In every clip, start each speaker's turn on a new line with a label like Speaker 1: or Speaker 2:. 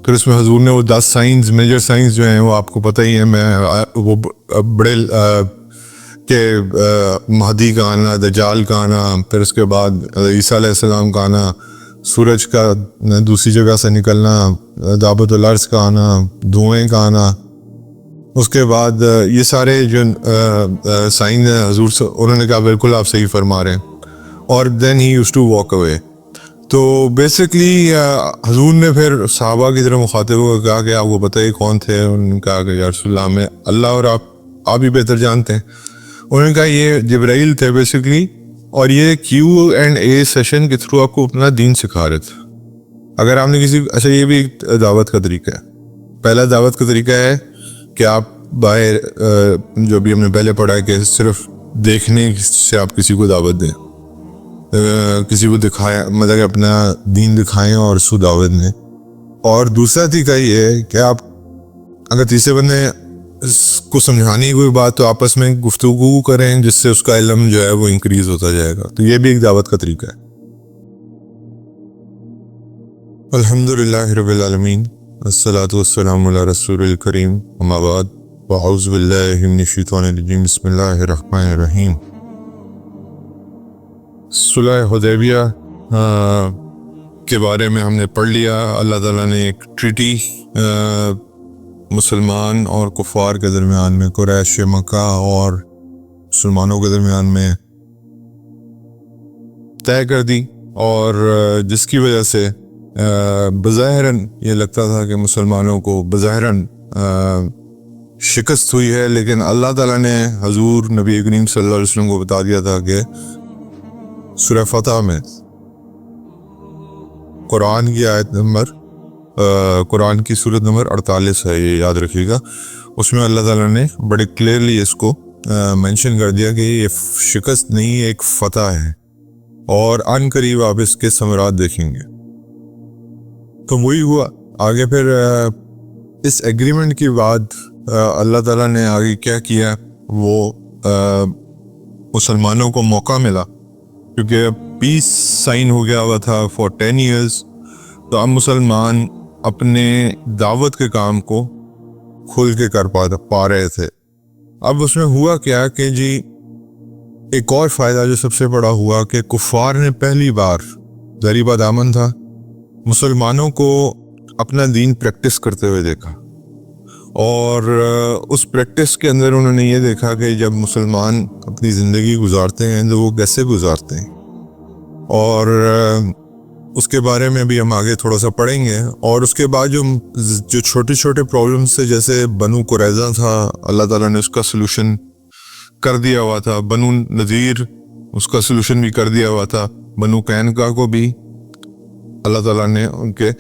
Speaker 1: پھر اس میں حضور نے وہ 10 سائنز میجر سائنز جو ہیں وہ آپ کو پتہ ہی ہے، میں وہ بڑے کہ مہدی کا آنا، دجال کا آنا، پھر اس کے بعد عیسیٰ علیہ السلام کا آنا، سورج کا دوسری جگہ سے نکلنا، دعوت الارض کا آنا، دھوئیں کا آنا، اس کے بعد یہ سارے جو سائن حضور سے انہوں نے کہا بالکل آپ صحیح فرما رہے ہیں، اور دین ہی یوز ٹو واک اوے. تو بیسکلی حضور نے پھر صحابہ کی طرف مخاطب ہو کہا کہ آپ کو پتہ ہی کون تھے؟ انہوں نے کہا کہ یا رسول اللہ میں اللہ اور آپ ہی بہتر جانتے ہیں. انہوں نے کہا یہ جبرائیل تھے بیسکلی، اور یہ Q&A سیشن کے تھرو آپ کو اپنا دین سکھا رہے تھے. اگر آپ نے کسی اچھا یہ بھی ایک دعوت کا طریقہ ہے. پہلا دعوت کا طریقہ ہے کہ آپ باہر جو بھی ہم نے پہلے پڑھا ہے کہ صرف دیکھنے سے آپ کسی کو دعوت دیں، کسی کو دکھائیں، مطلب کہ اپنا دین دکھائیں اور اس کو دعوت دیں. اور دوسرا طریقہ یہ ہے کہ آپ اگر تیسرے بندے کو سمجھانے کی کوئی بات تو آپس میں گفتگو کریں جس سے اس کا علم جو ہے وہ انکریز ہوتا جائے گا. تو یہ بھی ایک دعوت کا طریقہ ہے. الحمدللہ رب العالمین، والصلاة والسلام علی رسول الکریم، اما بعد، واعوذ باللہ من الشیطان الرجیم، بسم اللہ الرحمن الرحیم. صلح حدیبیہ کے بارے میں ہم نے پڑھ لیا. اللہ تعالیٰ نے ایک ٹریٹی مسلمان اور کفار کے درمیان میں، قریش مکہ اور مسلمانوں کے درمیان میں طے کر دی، اور جس کی وجہ سے بظاہراً یہ لگتا تھا کہ مسلمانوں کو بظاہراً شکست ہوئی ہے، لیکن اللہ تعالیٰ نے حضور نبی کریم صلی اللہ علیہ وسلم کو بتا دیا تھا کہ سورہ فتح میں قرآن کی آیت نمبر قرآن کی سورت نمبر 48 ہے، یہ یاد رکھیے گا. اس میں اللہ تعالیٰ نے بڑے کلیئرلی اس کو مینشن کر دیا کہ یہ شکست نہیں، ایک فتح ہے، اور ان قریب آپ اس کے ثمرات دیکھیں گے. تو وہی ہوا آگے. پھر اس ایگریمنٹ کے بعد اللہ تعالیٰ نے آگے کیا کیا، وہ مسلمانوں کو موقع ملا، کیونکہ پیس سائن ہو گیا ہوا تھا فار 10 ایئرز. تو اب مسلمان اپنے دعوت کے کام کو کھل کے کر پا رہے تھے. اب اس میں ہوا کیا کہ جی ایک اور فائدہ جو سب سے بڑا ہوا کہ کفار نے پہلی بار، ظاہری بات آمن تھا، مسلمانوں کو اپنا دین پریکٹس کرتے ہوئے دیکھا. اور اس پریکٹس کے اندر انہوں نے یہ دیکھا کہ جب مسلمان اپنی زندگی گزارتے ہیں تو وہ کیسے گزارتے ہیں، اور اس کے بارے میں بھی ہم آگے تھوڑا سا پڑھیں گے. اور اس کے بعد جو چھوٹے چھوٹے پرابلمس تھے، جیسے بنو قریظہ تھا، اللہ تعالیٰ نے اس کا سلوشن کر دیا ہوا تھا. بنو نذیر اس کا سلوشن بھی کر دیا ہوا تھا. بنو قینقاع کو بھی اللہ تعالیٰ نے ان کے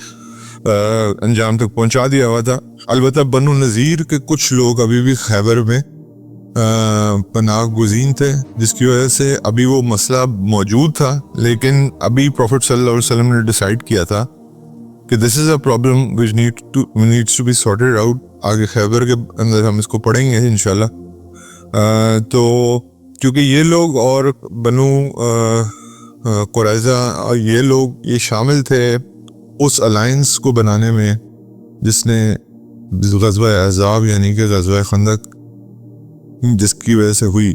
Speaker 1: انجام تک پہنچا دیا ہوا تھا. البتہ بنو نذیر کے کچھ لوگ ابھی بھی خیبر میں پناہ گزین تھے، جس کی وجہ سے ابھی وہ مسئلہ موجود تھا. لیکن ابھی پروفٹ صلی اللہ علیہ وسلم نے ڈیسائیڈ کیا تھا کہ this is a problem which needs to be sorted out. آگے خیبر کے اندر ہم اس کو پڑھیں گے انشاءاللہ. تو کیونکہ یہ لوگ اور بنو قریظہ اور یہ لوگ یہ شامل تھے اس الائنس کو بنانے میں جس نے غزوہ احزاب یعنی کہ غزوہ خندق، جس کی وجہ سے ہوئی.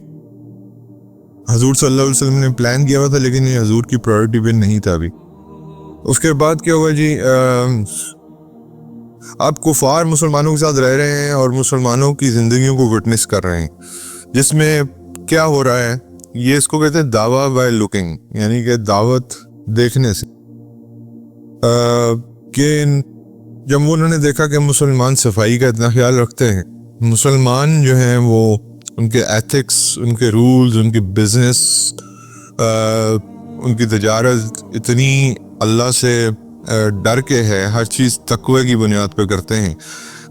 Speaker 1: حضور صلی اللہ علیہ وسلم نے پلان کیا ہوا تھا، لیکن یہ حضور کی پرائورٹی پہ نہیں تھا ابھی. اس کے بعد کیا ہوا جی، آپ کفار مسلمانوں کے ساتھ رہ رہے ہیں اور مسلمانوں کی زندگیوں کو وٹنس کر رہے ہیں، جس میں کیا ہو رہا ہے، یہ اس کو کہتے ہیں دعویٰ بائی لکنگ، یعنی کہ دعوت دیکھنے سے. کہ جب انہوں نے دیکھا کہ مسلمان صفائی کا اتنا خیال رکھتے ہیں، مسلمان جو ہیں وہ ان کے ایتھکس، ان کے رولز، ان کی بزنس، ان کی تجارت اتنی اللہ سے ڈر کے ہے، ہر چیز تقوی کی بنیاد پہ کرتے ہیں.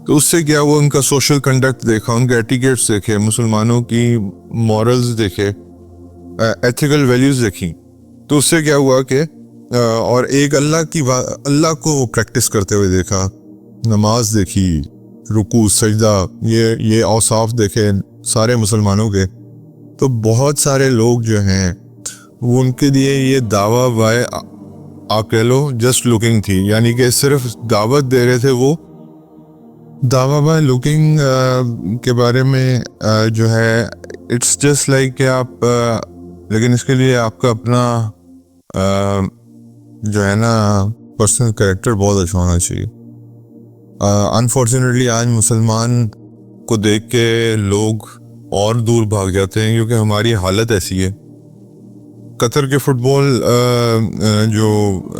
Speaker 1: تو اس سے کیا وہ ان کا سوشل کنڈکٹ دیکھا، ان کے ایٹیکیٹس دیکھے، مسلمانوں کی مورلز دیکھے، ایتھیکل ویلیوز دیکھی. تو اس سے کیا ہوا کہ اور ایک اللہ کو پریکٹس کرتے ہوئے دیکھا، نماز دیکھی، رکوع سجدہ، یہ اوصاف دیکھے سارے مسلمانوں کے. تو بہت سارے لوگ جو ہیں وہ ان کے لیے یہ دعویٰ آپ کہہ لو جسٹ لکنگ تھی، یعنی کہ صرف دعوت دے رہے تھے وہ. دعویٰ بائی لکنگ کے بارے میں جو ہے اٹس جسٹ لائک کہ آپ لیکن اس کے لیے آپ کا اپنا جو ہے نا پرسنل کریکٹر بہت اچھا ہونا چاہیے. انفارچونیٹلی آج مسلمان کو دیکھ کے لوگ اور دور بھاگ جاتے ہیں کیونکہ ہماری حالت ایسی ہے. قطر کے فٹ بال جو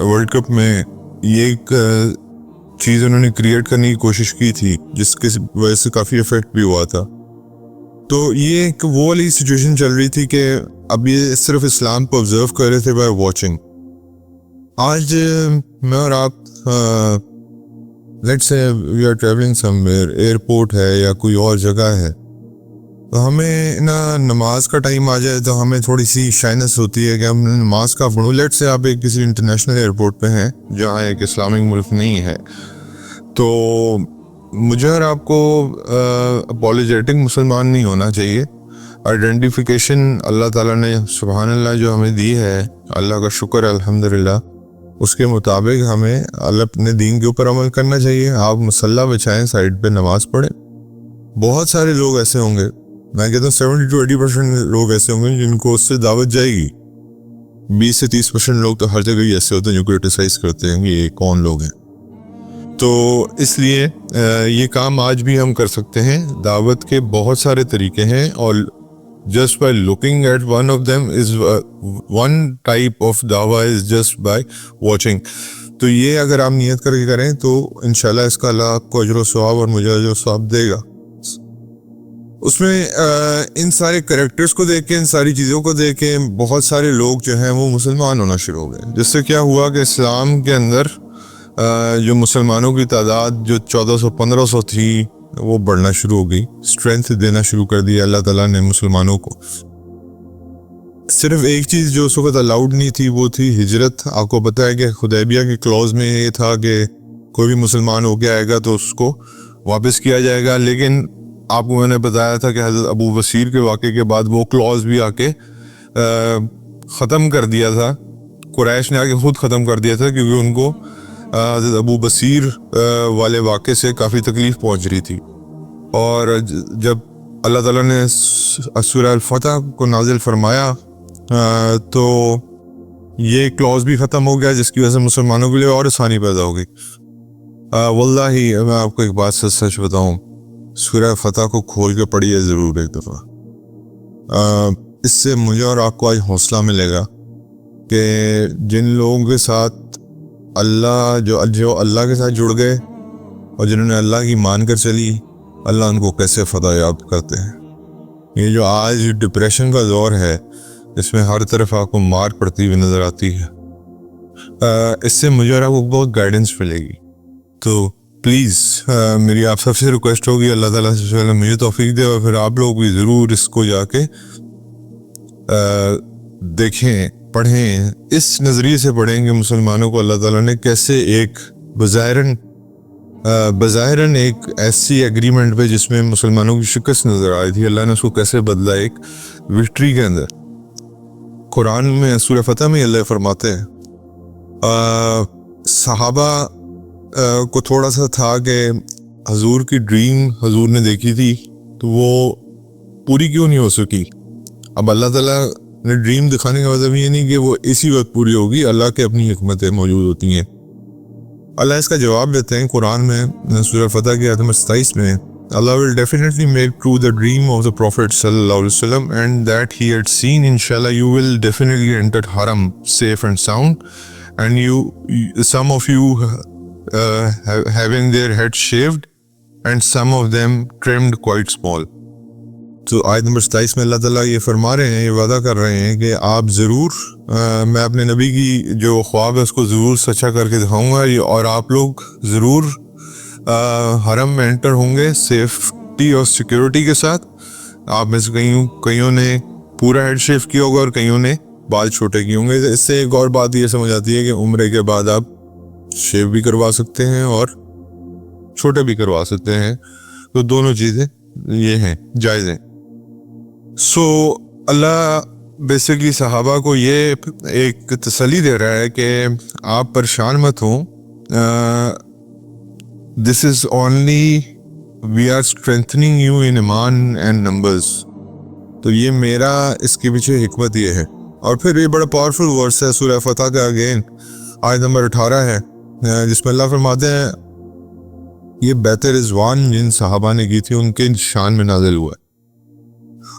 Speaker 1: ورلڈ کپ میں یہ ایک چیز انہوں نے کریٹ کرنے کی کوشش کی تھی جس کی وجہ سے کافی افیکٹ بھی ہوا تھا. تو یہ ایک وہ والی سچویشن چل رہی تھی کہ اب یہ صرف اسلام کو آبزرو کر رہے تھے بائی واچنگ. آج میں اور آپ لیٹس سے we are travelling somewhere, airport ہے یا کوئی اور جگہ ہے، تو ہمیں نا نماز کا ٹائم آ جائے تو ہمیں تھوڑی سی شائنس ہوتی ہے کہ ہم نماز کا پڑھوں. لیٹ سے آپ ایک کسی انٹرنیشنل ایئرپورٹ پہ ہیں جہاں ایک اسلامک ملک نہیں ہے، تو مجھے اور آپ کو اپولوجیٹک مسلمان نہیں ہونا چاہیے. آئیڈینٹیفیکیشن اللہ تعالیٰ نے سبحان اللہ جو ہمیں دی ہے، اللہ کا شکر الحمدللہ، اس کے مطابق ہمیں اللہ اپنے دین کے اوپر عمل کرنا چاہیے. آپ مصلی بچھائیں، سائڈ پہ نماز پڑھیں. بہت سارے لوگ ایسے ہوں گے، میں کہتا ہوں 70-80% لوگ ایسے ہوں گے جن کو اس سے دعوت جائے گی. 20-30% لوگ تو ہر جگہ ہی ایسے ہوتے ہیں جو کرٹیسائز کرتے ہیں کہ یہ کون لوگ ہیں. تو اس لیے یہ کام آج بھی ہم کر سکتے ہیں. دعوت کے بہت سارے طریقے ہیں اور just by looking at one of them is one type of dawah is just by watching. تو یہ اگر آپ نیت کر کے کریں تو انشاءاللہ اس کا اللہ آپ کو اجر و ثواب اور مجھے اجر و ثواب دے گا. اس میں ان سارے کریکٹرز کو دیکھ کے، ان ساری چیزوں کو دیکھ کے بہت سارے لوگ جو ہیں وہ مسلمان ہونا شروع ہو گئے. جس سے کیا ہوا کہ اسلام کے اندر جو مسلمانوں کی تعداد جو 1400-1500 تھی وہ بڑھنا شروع ہو گئی. اسٹرینتھ دینا شروع کر دی اللہ تعالیٰ نے مسلمانوں کو. صرف ایک چیز جو اس وقت الاؤڈ نہیں تھی وہ تھی ہجرت. آپ کو پتہ ہے کہ حدیبیہ کے کلوز میں یہ تھا کہ کوئی بھی مسلمان ہو کے آئے گا تو اس کو واپس کیا جائے گا. لیکن آپ کو میں نے بتایا تھا کہ حضرت ابو بصیر کے واقعے کے بعد وہ کلوز بھی آ کے ختم کر دیا تھا. قریش نے آ کے خود ختم کر دیا تھا کیونکہ ان کو حضرت ابو بصیر والے واقعے سے کافی تکلیف پہنچ رہی تھی. اور جب اللہ تعالیٰ نے سورہ الفتح کو نازل فرمایا تو یہ کلوز بھی ختم ہو گیا جس کی وجہ سے مسلمانوں کے لیے اور آسانی پیدا ہو گئی. واللہ میں آپ کو ایک بات سچ بتاؤں، سورہ فتح کو کھول کے پڑھیے ضرور ایک دفعہ. اس سے مجھے اور آپ کو آج حوصلہ ملے گا کہ جن لوگوں کے ساتھ اللہ جو اللہ کے ساتھ جڑ گئے اور جنہوں نے اللہ کی مان کر چلی، اللہ ان کو کیسے فتح یاب کرتے ہیں. یہ جو آج ڈپریشن کا دور ہے اس میں ہر طرف آپ کو مار پڑتی ہوئی نظر آتی ہے، اس سے مجھے اور آپ کو بہت گائیڈنس ملے گی. تو پلیز میری آپ سب سے ریکویسٹ ہوگی اللہ تعالیٰ سے پہلے مجھے توفیق دے اور پھر آپ لوگ بھی ضرور اس کو جا کے دیکھیں، پڑھیں. اس نظریے سے پڑھیں کہ مسلمانوں کو اللہ تعالیٰ نے کیسے ایک بظاہراً ایک ایسی ایگریمنٹ پہ جس میں مسلمانوں کی شکست نظر آئی تھی، اللہ نے اس کو کیسے بدلا ایک وکٹری کے اندر. قرآن میں سورہ فتح میں اللہ فرماتے ہیں صحابہ کو تھوڑا سا تھا کہ حضور کی ڈریم حضور نے دیکھی تھی تو وہ پوری کیوں نہیں ہو سکی. اب اللہ تعالیٰ نے ڈریم دکھانے کا مطلب یہ نہیں کہ وہ اسی وقت پوری ہوگی، اللہ کے اپنی حکمتیں موجود ہوتی ہیں. اللہ اس کا جواب دیتے ہیں قرآن میں سورہ فتح کی آیت نمبر 27 میں. Allah will definitely make true the dream of the Prophet sallallahu alaihi wasallam and that he had seen. Inshallah, you will definitely enter Haram safe and sound, and some of you having their heads shaved and some of them trimmed quite small. تو آیت number 27 میں اللہ تعالیٰ یہ فرما رہے ہیں، یہ وعدہ کر رہے ہیں کہ آپ ضرور میں اپنے نبی کی جو خواب ہے اس کو ضرور سچا کر کے دکھاؤں گا، اور آپ لوگ ضرور حرم میں انٹر ہوں گے سیفٹی اور سیکیورٹی کے ساتھ. آپ میں سے کئیوں نے پورا ہیڈ شیو کیا ہوگا اور کئیوں نے بال چھوٹے کیے ہوں گے. اس سے ایک اور بات یہ سمجھ آتی ہے کہ عمرے کے بعد آپ شیو بھی کروا سکتے ہیں اور چھوٹے بھی کروا سکتے ہیں، تو دونوں چیزیں یہ ہیں جائز ہیں. سو اللہ بیسکلی صحابہ کو یہ ایک تسلی دے رہا ہے کہ آپ پریشان مت ہوں, this is only we are strengthening you in ایمان اینڈ نمبرز. تو یہ میرا اس کے پیچھے حکمت یہ ہے. اور پھر یہ بڑا پاورفل ورس ہے سورہ فتح کا, اگین آیت نمبر 18 ہے, جس میں اللہ فرماتے ہیں یہ بیت رضوان جن صحابہ نے کی تھی ان کے شان میں نازل ہوا ہے.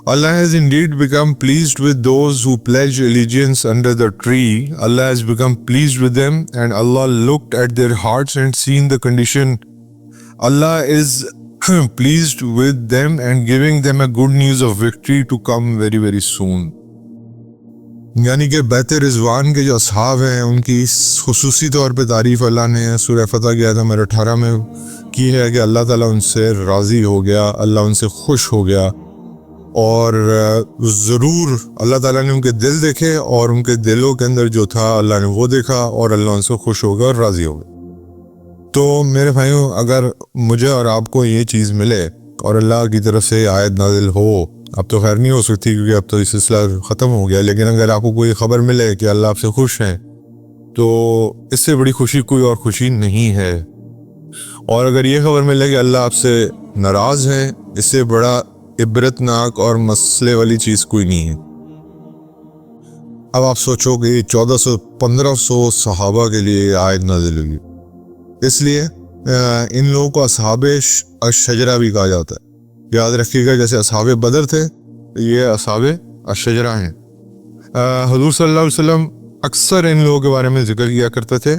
Speaker 1: Allah has indeed become pleased with those who pledge allegiance under the tree. Allah has become pleased with them, and Allah looked at their hearts and seen the condition. Allah is pleased with them and giving them a good news of victory to come very very soon. یعنی کہ بیت رضوان کے جو اصحاب ہیں ان کی خصوصی طور پہ تعریف اللہ نے سورہ فتح کی آیت نمبر 18 میں کی ہے کہ اللہ تعالیٰ ان سے راضی ہو گیا, اللہ ان سے خوش ہو گیا, اور ضرور اللہ تعالیٰ نے ان کے دل دیکھے اور ان کے دلوں کے اندر جو تھا اللہ نے وہ دیکھا اور اللہ ان سے خوش ہو گیا اور راضی ہو گیا. تو میرے بھائیوں, اگر مجھے اور آپ کو یہ چیز ملے اور اللہ کی طرف سے آیت نازل ہو, اب تو خیر نہیں ہو سکتی کیونکہ اب تو یہ سلسلہ ختم ہو گیا, لیکن اگر آپ کو کوئی خبر ملے کہ اللہ آپ سے خوش ہیں تو اس سے بڑی خوشی کوئی اور خوشی نہیں ہے. اور اگر یہ خبر ملے کہ اللہ آپ سے ناراض ہیں, اس سے بڑا عبرتناک اور مسئلے والی چیز کوئی نہیں ہے. اب آپ سوچو کہ 1400-1500 صحابہ کے لیے آیت نازل ہوئی, اس لیے ان لوگوں کو اصحاب الشجرہ بھی کہا جاتا ہے. یاد رکھیے گا جیسے اصحاب بدر تھے یہ اصحاب الشجرہ ہیں. حضور صلی اللہ علیہ وسلم اکثر ان لوگوں کے بارے میں ذکر کیا کرتے تھے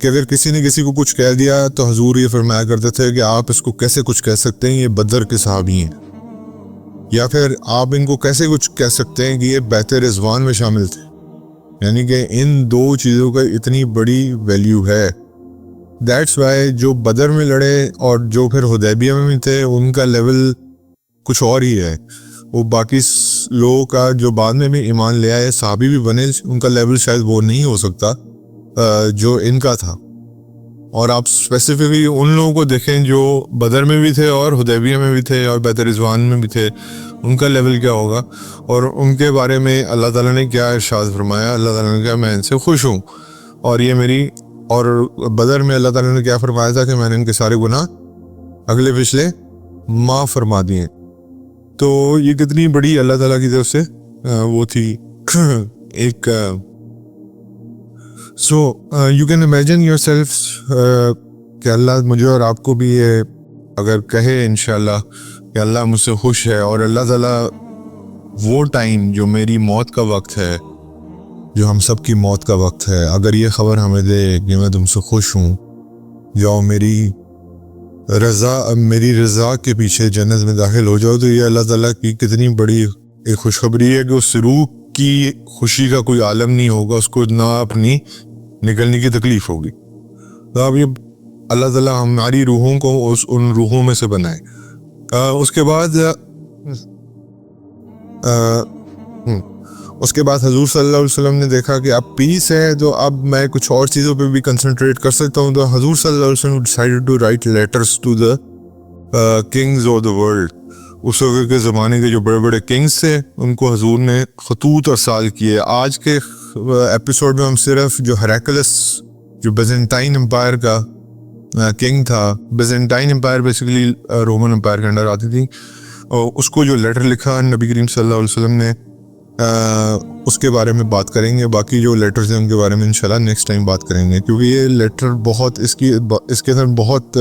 Speaker 1: کہ اگر کسی نے کسی کو کچھ کہہ دیا تو حضور یہ فرمایا کرتے تھے کہ آپ اس کو کیسے کچھ کہہ سکتے ہیں, یہ بدر کے صحابی ہیں, یا پھر آپ ان کو کیسے کچھ کہہ سکتے ہیں کہ یہ بیت رضوان میں شامل تھے. یعنی کہ ان دو چیزوں کا اتنی بڑی ویلیو ہے. دیٹس وائی جو بدر میں لڑے اور جو پھر حدیبیہ میں بھی تھے ان کا لیول کچھ اور ہی ہے. وہ باقی لوگوں کا جو بعد میں بھی ایمان لے آئے صحابی بھی بنے, ان کا لیول شاید وہ نہیں ہو سکتا جو ان کا تھا. اور آپ اسپیسیفکلی ان لوگوں کو دیکھیں جو بدر میں بھی تھے اور حدیبیہ میں بھی تھے اور بیت رضوان میں بھی تھے, ان کا لیول کیا ہوگا اور ان کے بارے میں اللہ تعالیٰ نے کیا ارشاد فرمایا. اللہ تعالیٰ نے کہا میں ان سے خوش ہوں, اور یہ میری, اور بدر میں اللہ تعالیٰ نے کیا فرمایا تھا کہ میں نے ان کے سارے گناہ اگلے پچھلے معاف فرما دیے. تو یہ کتنی بڑی اللہ تعالیٰ کی طرف سے وہ تھی ایک. So you can imagine your self کہ اللہ مجھے اور آپ کو بھی یہ اگر کہے انشاءاللہ کہ اللہ مجھ سے خوش ہے, اور اللہ تعالیٰ وہ ٹائم جو میری موت کا وقت ہے, جو ہم سب کی موت کا وقت ہے, اگر یہ خبر ہمیں دے کہ میں تم سے خوش ہوں, جاؤ میری رضا کے پیچھے جنت میں داخل ہو جاؤ, تو یہ اللہ تعالیٰ کی کتنی بڑی ایک خوشخبری ہے کہ اس روح کی خوشی کا کوئی عالم نہیں ہوگا, اس کو نہ اپنی نکلنے کی تکلیف ہوگی. تو اب یہ اللہ تعالیٰ ہماری روحوں کو ان روحوں میں سے بنائے. اس کے بعد حضور صلی اللہ علیہ وسلم نے دیکھا کہ اب پیس ہے تو اب میں کچھ اور چیزوں پہ بھی کنسنٹریٹ کر سکتا ہوں. تو حضور صلی اللہ علیہ وسلم decided to write letters to the kings of the world. اس وقت کے زمانے کے جو بڑے بڑے کنگز تھے ان کو حضور نے خطوط ارسال کیے. آج کے ایپیسوڈ میں ہم صرف جو ہیراکلس جو بیزنٹائن امپائر کا کنگ تھا, Byzantine empire basically Roman empire کے انڈر آتی تھی, اور اس کو جو لیٹر لکھا نبی کریم صلی اللہ علیہ وسلم نے اس کے بارے میں بات کریں گے. باقی جو لیٹرز ہیں ان کے بارے میں انشاءاللہ نیکسٹ ٹائم بات کریں گے, کیونکہ یہ لیٹر بہت اس کے اندر بہت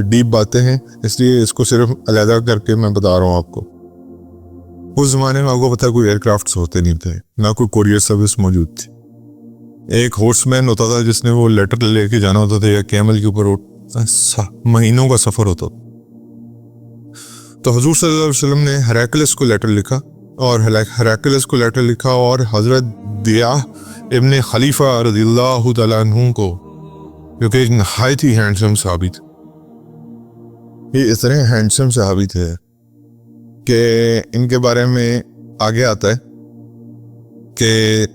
Speaker 1: ڈیپ باتیں ہیں, اس لیے اس کو صرف علیحدہ کر کے میں بتا رہا ہوں آپ کو. اس زمانے میں آپ کو پتہ کوئی ایئر کرافٹس ہوتے نہیں تھے, نہ کوئی کوریئر سروس موجود تھی. ایک ہورس مین ہوتا تھا جس نے وہ لیٹر لے کے جانا ہوتا تھا, یا کیمل کے اوپر مہینوں کا سفر ہوتا تھا. تو حضور صلی اللہ علیہ وسلم نے ہیراکلس کو لیٹر لکھا, اور ہیراکلس کو لیٹر لکھا اور حضرت دیاہ ابن خلیفہ رضی اللہ تعالیٰ عنہ کو, جو کہ ایک نہایت ہی ہینڈسم صحابی تھے. یہ اس طرح ہینڈسم صحابی تھے کہ ان کے بارے میں آگے آتا ہے کہ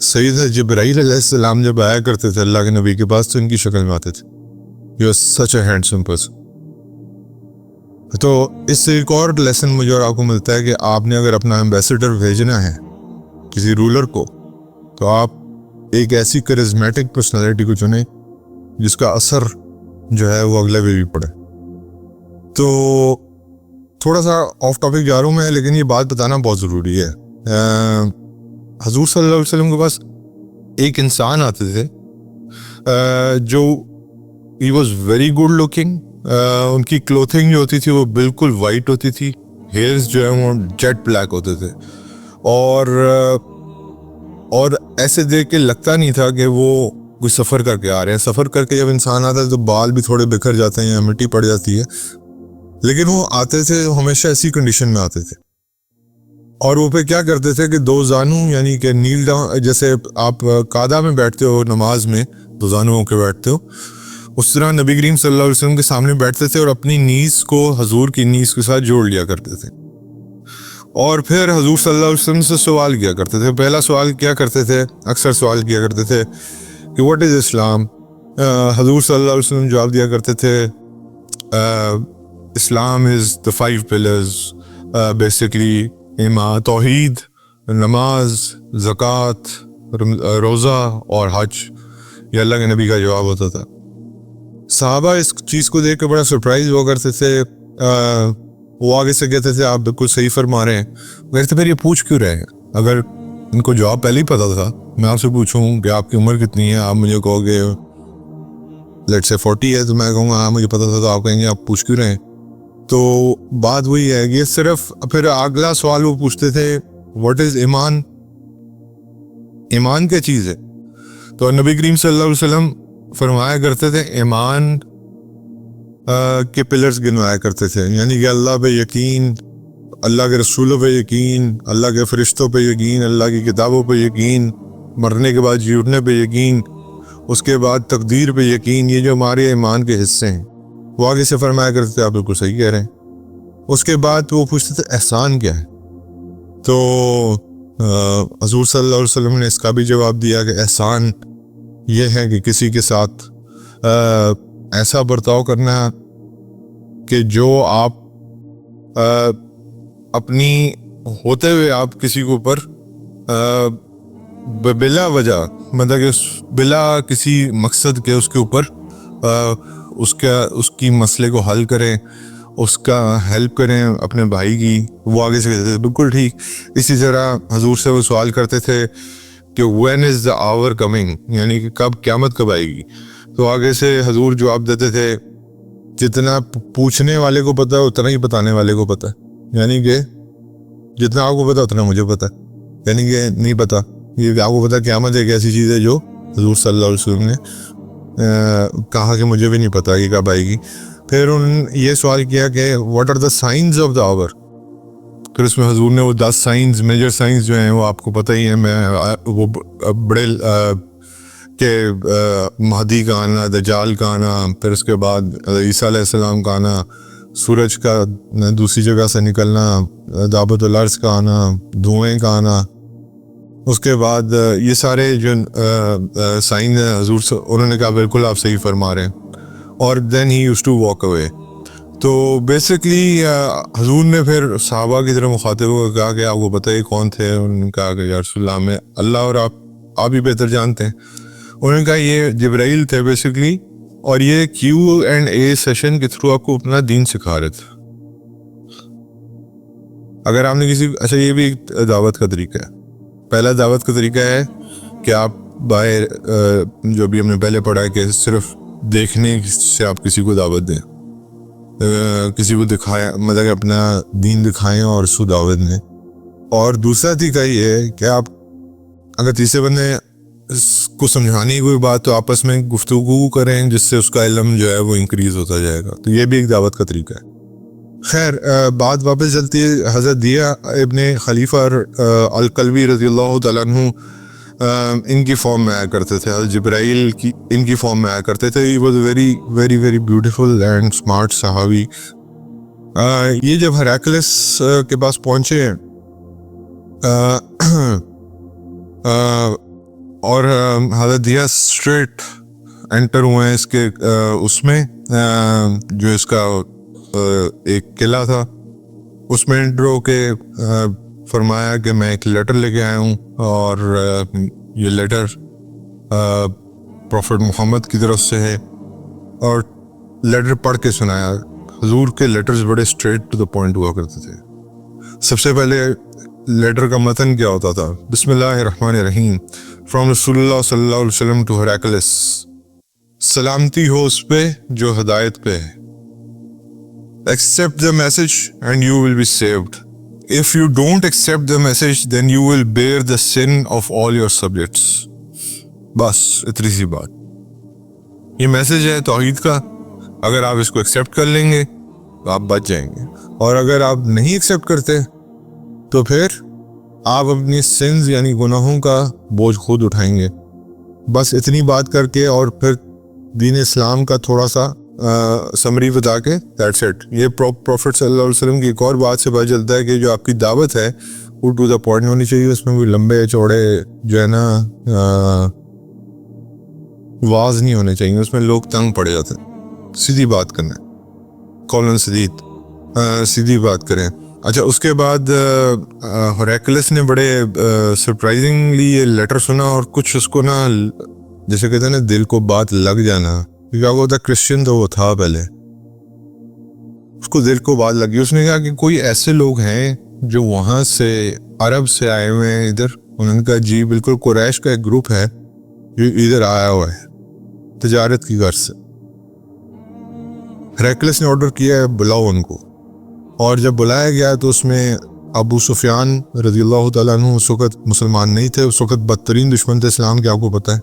Speaker 1: سید جبرائیل علیہ السلام جب آیا کرتے تھے اللہ کے نبی کے پاس تو ان کی شکل میں آتے تھے. He was such a handsome person. تو اس سے ایک اور لیسن مجھے اور آپ کو ملتا ہے کہ آپ نے اگر اپنا ایمبیسڈر بھیجنا ہے کسی رولر کو تو آپ ایک ایسی کرزمیٹک پرسنالٹی کو چنیں جس کا اثر جو ہے وہ اگلے پہ بھی پڑے. تو تھوڑا سا آف ٹاپک جا رہا ہوں میں، لیکن یہ بات بتانا بہت ضروری ہے. حضور صلی اللہ علیہ وسلم کے پاس ایک انسان آتے تھے جو he was very good looking. ان کی کلوتھنگ جو ہوتی تھی وہ بالکل وائٹ ہوتی تھی، ہیئرز جو ہیں وہ جیٹ بلیک ہوتے تھے، اور ایسے دیکھ کے لگتا نہیں تھا کہ وہ کوئی سفر کر کے آ رہے ہیں. سفر کر کے جب انسان آتا ہے تو بال بھی تھوڑے بکھر جاتے ہیں یا مٹی پڑ جاتی ہے، لیکن وہ آتے تھے ہمیشہ ایسی کنڈیشن میں آتے تھے. اور وہ پہ کیا کرتے تھے کہ دو زانوں یعنی کہ نیل ڈاؤن، جیسے آپ قعدہ میں بیٹھتے ہو نماز میں دو زانوں ہو کے بیٹھتے ہو، اس طرح نبی کریم صلی اللہ علیہ وسلم کے سامنے بیٹھتے تھے اور اپنی نیز کو حضور کی نیز کے ساتھ جوڑ لیا کرتے تھے. اور پھر حضور صلی اللہ علیہ وسلم سے سوال کیا کرتے تھے. پہلا سوال کیا کرتے تھے، اکثر سوال کیا کرتے تھے کہ واٹ از اسلام. حضور صلی اللہ علیہ وسلم جواب دیا کرتے تھے اسلام از the 5 pillars, بیسکلی ایمان، توحید، نماز، زکوٰۃ، روزہ اور حج. یہ اللہ کے نبی کا جواب ہوتا تھا. صحابہ اس چیز کو دیکھ کے بڑا سرپرائز ہوا کرتے تھے. وہ آگے سے کہتے تھے آپ بالکل صحیح فرما رہے ہیں. کہتے پھر یہ پوچھ کیوں رہے ہیں؟ اگر ان کو جواب پہلے ہی پتا تھا، میں آپ سے پوچھوں کہ آپ کی عمر کتنی ہے، آپ مجھے کہو گے لیٹ سے 40 ہے، تو میں کہوں گا ہاں مجھے پتا تھا، تو آپ کہیں گے آپ پوچھ کیوں رہے ہیں؟ تو بات وہی ہے کہ صرف پھر اگلا سوال وہ پوچھتے تھے واٹ از ایمان، ایمان کیا چیز ہے؟ تو نبی کریم صلی اللہ علیہ وسلم فرمایا کرتے تھے ایمان کے پلرز گنوایا کرتے تھے، یعنی کہ اللہ پہ یقین، اللہ کے رسولوں پہ یقین، اللہ کے فرشتوں پہ یقین، اللہ کی کتابوں پہ یقین، مرنے کے بعد جی اٹھنے پہ یقین، اس کے بعد تقدیر پہ یقین. یہ جو ہمارے ایمان کے حصے ہیں وہ آگے سے فرمایا کرتے تھے آپ بالکل صحیح کہہ رہے ہیں. اس کے بعد وہ پوچھتے تھے احسان کیا ہے؟ تو حضور صلی اللہ علیہ وسلم نے اس کا بھی جواب دیا کہ احسان یہ ہے کہ کسی کے ساتھ ایسا برتاؤ کرنا کہ جو آپ اپنی ہوتے ہوئے آپ کسی کے اوپر بلا وجہ، مطلب کہ بلا کسی مقصد کے اس کے اوپر اس کی مسئلے کو حل کریں، اس کا ہیلپ کریں اپنے بھائی کی. وہ آگے سے کہتے تھے بالکل ٹھیک. اسی طرح حضور سے وہ سوال کرتے تھے کہ when is the hour coming، یعنی کہ کب قیامت کب آئے گی. تو آگے سے حضور جواب دیتے تھے جتنا پوچھنے والے کو پتہ ہے اتنا ہی بتانے والے کو پتہ ہے، یعنی کہ جتنا آپ کو پتہ اتنا مجھے پتہ ہے. یعنی کہ نہیں پتہ، یہ آپ کو پتہ قیامت ایک ایسی چیز ہے جو حضور صلی اللہ علیہ وسلم نے کہا کہ مجھے بھی نہیں پتہ کہ کب آئے گی. پھر انہوں نے یہ سوال کیا کہ what are the signs of the hour. پھر اس میں حضور نے وہ 10 سائنز، میجر سائنز جو ہیں وہ آپ کو پتہ ہی ہیں، میں وہ بڑے کہ مہدی کا آنا، دجال کا آنا، پھر اس کے بعد عیسیٰ علیہ السلام کا آنا، سورج کا دوسری جگہ سے نکلنا، دعوت الارض کا آنا، دھوئیں کا آنا. اس کے بعد یہ سارے جو سائن ہیں حضور سے انہوں نے کہا بالکل آپ صحیح فرما رہے ہیں. اور دین ہی یوز ٹو واک اوے. تو بیسکلی حضور نے پھر صحابہ کی طرح مخاطب کو کہا کہ آپ کو پتہ ہے کون تھے؟ انہوں نے کہا کہ یا رسول اللہ میں اللہ اور آپ ہی بہتر جانتے ہیں. انہوں نے کہا یہ جبرائیل تھے بیسکلی، اور یہ Q&A سیشن کے تھرو آپ کو اپنا دین سکھا رہے تھے. اگر آپ نے اچھا یہ بھی ایک دعوت کا طریقہ ہے. پہلا دعوت کا طریقہ ہے کہ آپ باہر جو بھی ہم نے پہلے پڑھا ہے کہ صرف دیکھنے سے آپ کسی کو دعوت دیں، کسی کو دکھائیں، مطلب کہ اپنا دین دکھائیں اور اس کو دعوت دیں. اور دوسرا طریقہ یہ ہے کہ آپ اگر تیسرے بندے کو سمجھانے کی کوئی بات تو آپس میں گفتگو کریں جس سے اس کا علم جو ہے وہ انکریز ہوتا جائے گا. تو یہ بھی ایک دعوت کا طریقہ ہے. خیر بات واپس چلتی ہے. حضرت دیا ابن خلیفہ الکلبی رضی اللہ تعالیٰ عنہ ان کی فارم میں آیا کرتے تھے، حضرت جبرائیل کی ان کی فارم میں آیا کرتے تھے. ہی was very very very beautiful and smart صحابی. یہ جب ہیراکلس کے پاس پہنچے اور حضرت دیا اسٹریٹ انٹر ہوئے ہیں اس کے اس میں جو اس کا ایک قلعہ تھا. اس میں انٹر ہو کے فرمایا کہ میں ایک لیٹر لے کے آیا ہوں اور یہ لیٹر پروفٹ محمد کی طرف سے ہے, اور لیٹر پڑھ کے سنایا. حضور کے لیٹرز بڑے اسٹریٹ ٹو دا پوائنٹ ہوا کرتے تھے. سب سے پہلے لیٹر کا متن کیا ہوتا تھا؟ بسم اللہ الرحمن الرحیم, فرام رسول اللہ صلی اللہ علیہ وسلم ٹو ہیراکلس. سلامتی ہو اس پہ جو ہدایت پہ ہے. Accept the message and you will be saved. If you don't accept the message, then you will bear the sin of all your subjects. بس اتنی سی بات. یہ میسج ہے توحید کا. اگر آپ اس کو ایکسیپٹ کر لیں گے تو آپ بچ جائیں گے, اور اگر آپ نہیں ایکسیپٹ کرتے تو پھر آپ اپنی سنز یعنی گناہوں کا بوجھ خود اٹھائیں گے. بس اتنی بات کر کے اور پھر دین اسلام کا تھوڑا سا سمری بتا کے دیٹس اٹ. یہ پروفٹ صلی اللہ علیہ وسلم کی ایک اور بات سے پتہ چلتا ہے کہ جو آپ کی دعوت ہے وہ ٹو دا پوائنٹ ہونی چاہیے. اس میں کوئی لمبے چوڑے جو ہے نا واز نہیں ہونے چاہیے. اس میں لوگ تنگ پڑ جاتے ہیں. سیدھی بات کرنا ہے, قولن سدید, سیدھی بات کریں. اچھا, اس کے بعد ہیراکلس نے بڑے سرپرائزنگلی یہ لیٹر سنا, اور کچھ اس کو نا جیسے کہتے ہیں نا دل کو بات لگ جانا. کیا وہ تھا کرسچن تو وہ تھا پہلے, اس کو دل کو بات لگی. اس نے کہا کہ کوئی ایسے لوگ ہیں جو وہاں سے عرب سے آئے ہوئے ہیں ادھر. انہوں نے کہا جی بالکل, قریش کا ایک گروپ ہے جو ادھر آیا ہوا ہے تجارت کی غرض سے. ہیراکلس نے آرڈر کیا ہے بلاؤ ان کو, اور جب بلایا گیا تو اس میں ابو سفیان رضی اللہ تعالیٰ عنہ اس وقت مسلمان نہیں تھے. اس وقت بدترین دشمن تھے اسلام کے, آپ کو پتہ ہے.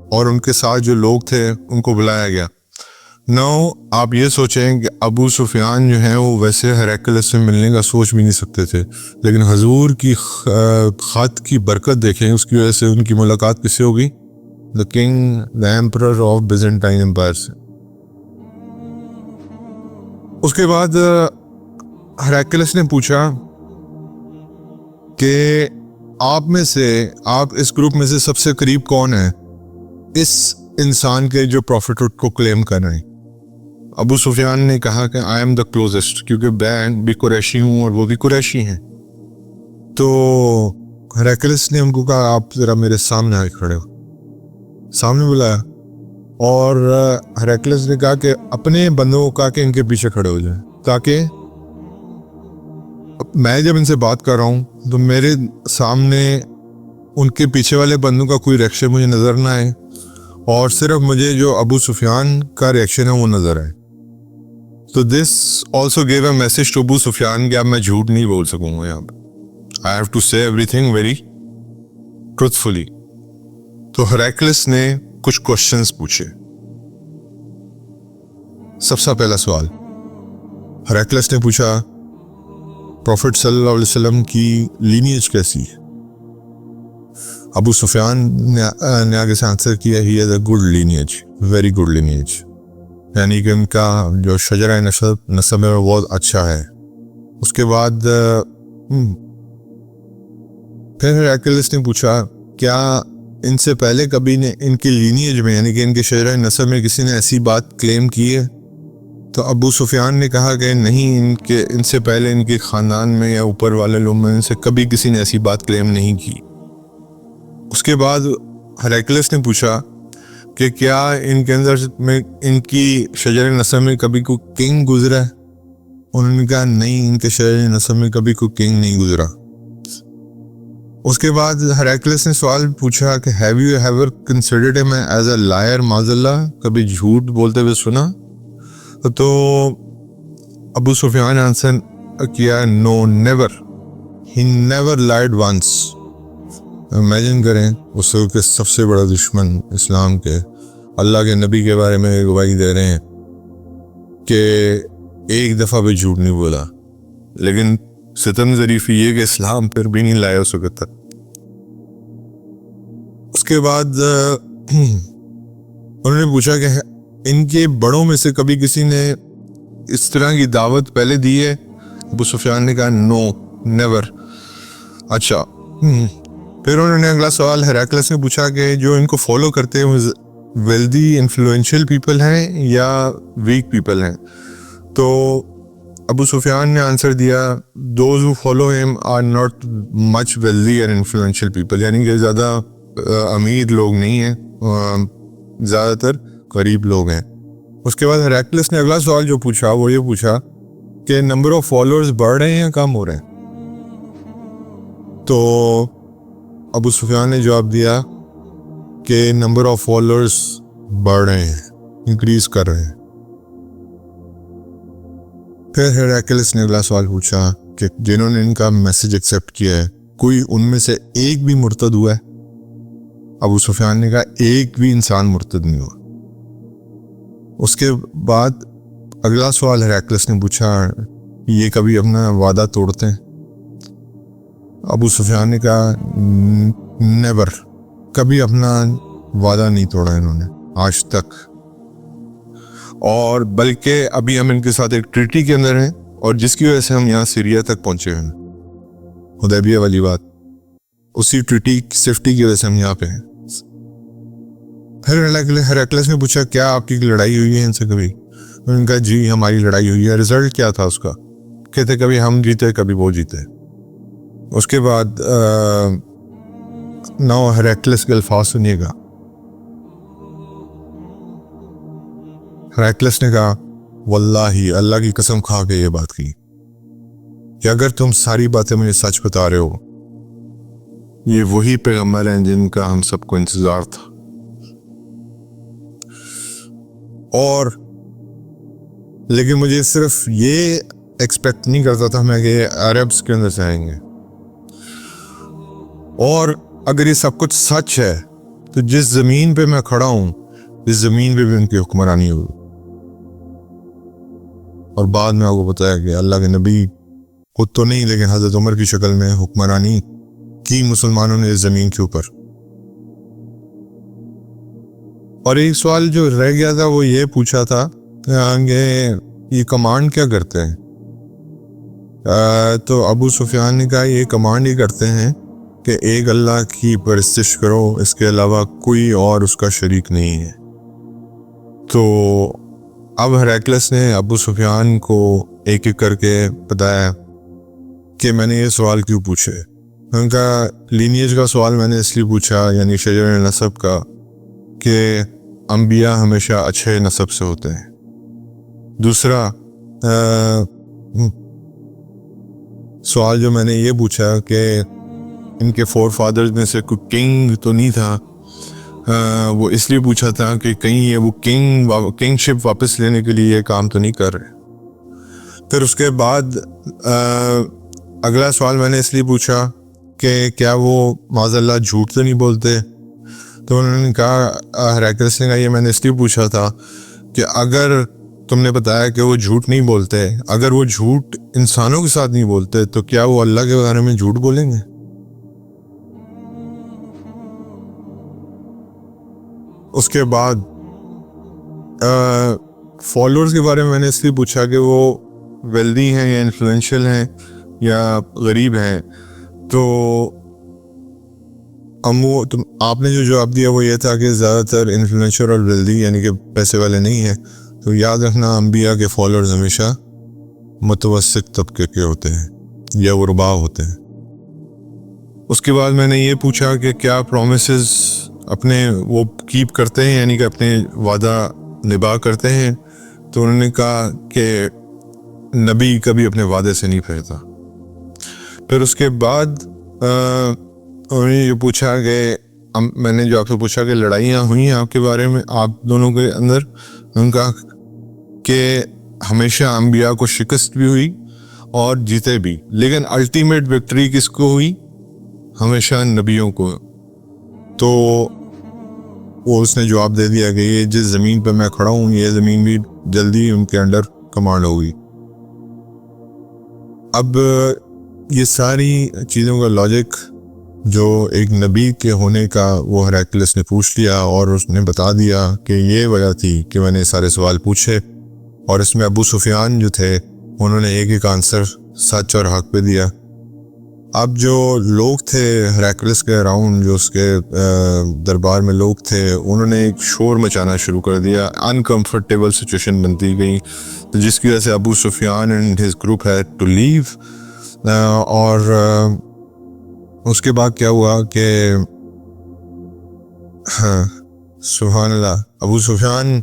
Speaker 1: اور ان کے ساتھ جو لوگ تھے ان کو بلایا گیا. نو آپ یہ سوچیں کہ ابو سفیان جو ہیں وہ ویسے ہیراکلس سے ملنے کا سوچ بھی نہیں سکتے تھے, لیکن حضور کی خط کی برکت دیکھیں, اس کی وجہ سے ان کی ملاقات کس سے ہوگی؟ The king, the emperor of Byzantine empire سے. اس کے بعد ہیراکلس نے پوچھا کہ آپ میں سے, آپ اس گروپ میں سے سب سے قریب کون ہے اس انسان کے جو پروفٹ کو کلیم کر رہے ہیں؟ ابو سفیان نے کہا کہ آئی ایم دا کلوزسٹ, کیونکہ میں بھی قریشی ہوں اور وہ بھی قریشی ہیں. تو ہیراکلس نے ان کو کہا آپ ذرا میرے سامنے آ کے کھڑے ہو. سامنے بلایا, اور ہیراکلس نے کہا کہ اپنے بندوں کو کہا کہ ان کے پیچھے کھڑے ہو جائیں, تاکہ میں جب ان سے بات کر رہا ہوں تو میرے سامنے ان کے پیچھے والے بندوں کا کوئی ریئیکشن مجھے نظر نہ آئے, اور صرف مجھے جو ابو سفیان کا ریئیکشن ہے وہ نظر آئے. تو this also gave a message to Abu Sufyan کہ اب میں جھوٹ نہیں بول سکوں گا یہاں پہ. آئی ہیو ٹو سے ایوری تھنگ ویری ٹروتھفلی. تو ہیراکلس نے کچھ کوشچنس پوچھے. سب سے پہلا سوال ہیراکلس نے پوچھا پروفٹ صلی اللہ علیہ وسلم کی لینیج کیسی ہے؟ ابو سفیان نے آگے سے آنسر کیا he is a good lineage, very good lineage, یعنی کہ ان کا جو شجرہ نسب ہے وہ بہت اچھا ہے. اس کے بعد پھر ہیراکلس نے پوچھا کیا ان سے پہلے کبھی نے ان کی لینیج میں یعنی کہ ان کے شجرہ نسب میں کسی نے ایسی بات کلیم کی ہے؟ تو ابو سفیان نے کہا کہ نہیں, ان سے پہلے ان کے خاندان میں یا اوپر والے لوگ میں ان سے کبھی کسی نے ایسی بات کلیم نہیں کی. اس کے بعد ہیراکلس نے پوچھا کہ کیا ان کے اندر میں ان کی شجر نسب میں کبھی کوئی کنگ گزرا ہے؟ انہوں نے کہا نہیں, ان کے شجر نسب میں کبھی کوئی کنگ نہیں گزرا. اس کے بعد ہیراکلس نے سوال پوچھا کہ ہیو یو ایور کنسیڈرڈ ہم ایز اے لائر معاذ اللہ, کبھی جھوٹ بولتے ہوئے سنا؟ تو ابو سفیان آنسر کیا no never, he never lied once. Imagine کریں اس کے سب سے بڑا دشمن اسلام کے, اللہ کے نبی کے بارے میں گواہی دے رہے ہیں کہ ایک دفعہ بھی جھوٹ نہیں بولا, لیکن ستم ظریفی یہ کہ اسلام پھر بھی نہیں لایا اس وقت تک. اس کے بعد انہوں نے پوچھا کہ ان کے بڑوں میں سے کبھی کسی نے اس طرح کی دعوت پہلے دی ہے؟ ابو سفیان نے کہا نو نیور. اچھا, پھر انہوں نے اگلا سوال ہیراکلس نے پوچھا کہ جو ان کو فالو کرتے ہیں ویلدی انفلوئنشل پیپل ہیں یا ویک پیپل ہیں؟ تو ابو سفیان نے آنسر دیا those who follow them are not much wealthy and influential people, یعنی کہ زیادہ امیر لوگ نہیں ہیں، زیادہ تر غریب لوگ ہیں۔ اس کے بعد ہیراکلس نے اگلا سوال جو پوچھا وہ یہ پوچھا کہ نمبر آف فالوورز بڑھ رہے ہیں یا کم ہو رہے ہیں؟ تو ابو سفیان نے جواب دیا کہ نمبر آف فالوورز بڑھ رہے ہیں، انکریز کر رہے ہیں۔ پھر ہیراکلس نے اگلا سوال پوچھا کہ جنہوں نے ان کا میسج ایکسیپٹ کیا ہے کوئی ان میں سے ایک بھی مرتد ہوا ہے؟ ابو سفیان نے کہا ایک بھی انسان مرتد نہیں ہوا۔ اس کے بعد اگلا سوال ہیراکلس نے پوچھا یہ کبھی اپنا وعدہ توڑتے ہیں؟ ابو سفیان نے کہا نیور، کبھی اپنا وعدہ نہیں توڑا انہوں نے آج تک، اور بلکہ ابھی ہم ان کے ساتھ ایک ٹریٹی کے اندر ہیں اور جس کی وجہ سے ہم یہاں سیریا تک پہنچے ہیں، حدیبیہ والی بات، اسی ٹریٹی سیفٹی کی وجہ سے ہم یہاں پہ ہیں۔ پھر ہیراکلس نے پوچھا کیا آپ کی لڑائی ہوئی ہے ان سے کبھی؟ انہوں نے کہا جی ہماری لڑائی ہوئی ہے۔ رزلٹ کیا تھا اس کا؟ کہتے کبھی ہم جیتے کبھی وہ جیتے۔ اس کے بعد نو ہیراکلس کے الفاظ سنیے گا۔ ہیراکلس نے کہا واللہ، اللہ کی قسم کھا کے یہ بات کی کہ اگر تم ساری باتیں مجھے سچ بتا رہے ہو، یہ وہی پیغمبر ہیں جن کا ہم سب کو انتظار تھا، اور لیکن مجھے صرف یہ ایکسپیکٹ نہیں کرتا تھا میں کہ عربس کے اندر سے آئیں گے، اور اگر یہ سب کچھ سچ ہے تو جس زمین پہ میں کھڑا ہوں اس زمین پہ بھی ان کی حکمرانی ہوئی۔ اور بعد میں آپ کو بتایا کہ اللہ کے نبی خود تو نہیں لیکن حضرت عمر کی شکل میں حکمرانی کی مسلمانوں نے اس زمین کے اوپر۔ اور ایک سوال جو رہ گیا تھا وہ یہ پوچھا تھا کہ یہ کمانڈ کیا کرتے ہیں؟ تو ابو سفیان نے کہا یہ کمانڈ ہی کرتے ہیں کہ ایک اللہ کی پرستش کرو، اس کے علاوہ کوئی اور اس کا شریک نہیں ہے۔ تو اب ہیراکلس نے ابو سفیان کو ایک ایک کر کے بتایا کہ میں نے یہ سوال کیوں پوچھے۔ ان کا لینیج کا سوال میں نے اس لیے پوچھا، یعنی شجر نسب کا، کہ انبیاء ہمیشہ اچھے نسب سے ہوتے ہیں۔ دوسرا سوال جو میں نے یہ پوچھا کہ ان کے فور فادرز میں سے کوئی کنگ تو نہیں تھا، وہ اس لیے پوچھا تھا کہ کہیں یہ وہ کنگ شپ واپس لینے کے لیے یہ کام تو نہیں کر رہے۔ پھر اس کے بعد اگلا سوال میں نے اس لیے پوچھا کہ کیا وہ معاذ اللہ جھوٹ تو نہیں بولتے؟ تو انہوں نے کہا، ہیراکلس نے کہا یہ میں نے اس لیے پوچھا تھا کہ اگر تم نے بتایا کہ وہ جھوٹ نہیں بولتے، اگر وہ جھوٹ انسانوں کے ساتھ نہیں بولتے تو کیا وہ اللہ کے بارے میں جھوٹ بولیں گے؟ اس کے بعد فالوورز کے بارے میں نے اس لیے پوچھا کہ وہ ویلدی ہیں یا انفلوئنشل ہیں یا غریب ہیں۔ تو آپ نے جو جواب دیا وہ یہ تھا کہ زیادہ تر انفلوئنشل اور ویلدی یعنی کہ پیسے والے نہیں ہیں۔ تو یاد رکھنا انبیاء کے فالوورز ہمیشہ متوسط طبقے کے ہوتے ہیں یا غرباء ہوتے ہیں۔ اس کے بعد میں نے یہ پوچھا کہ کیا پرومسز اپنے وہ کیپ کرتے ہیں، یعنی کہ اپنے وعدہ نبھا کرتے ہیں؟ تو انہوں نے کہا کہ نبی کبھی اپنے وعدے سے نہیں پھرتا۔ پھر اس کے بعد انہوں نے یہ پوچھا کہ میں نے جو آپ سے پوچھا کہ لڑائیاں ہوئی ہیں آپ کے بارے میں، آپ دونوں کے اندر، ان کا کہ ہمیشہ انبیاء کو شکست بھی ہوئی اور جیتے بھی، لیکن الٹیمیٹ وکٹری کس کو ہوئی؟ ہمیشہ نبیوں کو۔ تو وہ اس نے جواب دے دیا کہ یہ جس زمین پہ میں کھڑا ہوں یہ زمین بھی جلدی ان کے انڈر کمانڈ ہوگی۔ اب یہ ساری چیزوں کا لاجک جو ایک نبی کے ہونے کا وہ ہیراکلس نے پوچھ لیا اور اس نے بتا دیا کہ یہ وجہ تھی کہ میں نے سارے سوال پوچھے، اور اس میں ابو سفیان جو تھے انہوں نے ایک ایک آنسر سچ اور حق پہ دیا۔ اب جو لوگ تھے ہیراکلس کے اراؤنڈ، جو اس کے دربار میں لوگ تھے، انہوں نے ایک شور مچانا شروع کر دیا، انکمفرٹیبل سچویشن بنتی گئی، جس کی وجہ سے Abu Sufyan and his group had to leave. اور اس کے بعد کیا ہوا کہ سبحان اللہ، ابو سفیان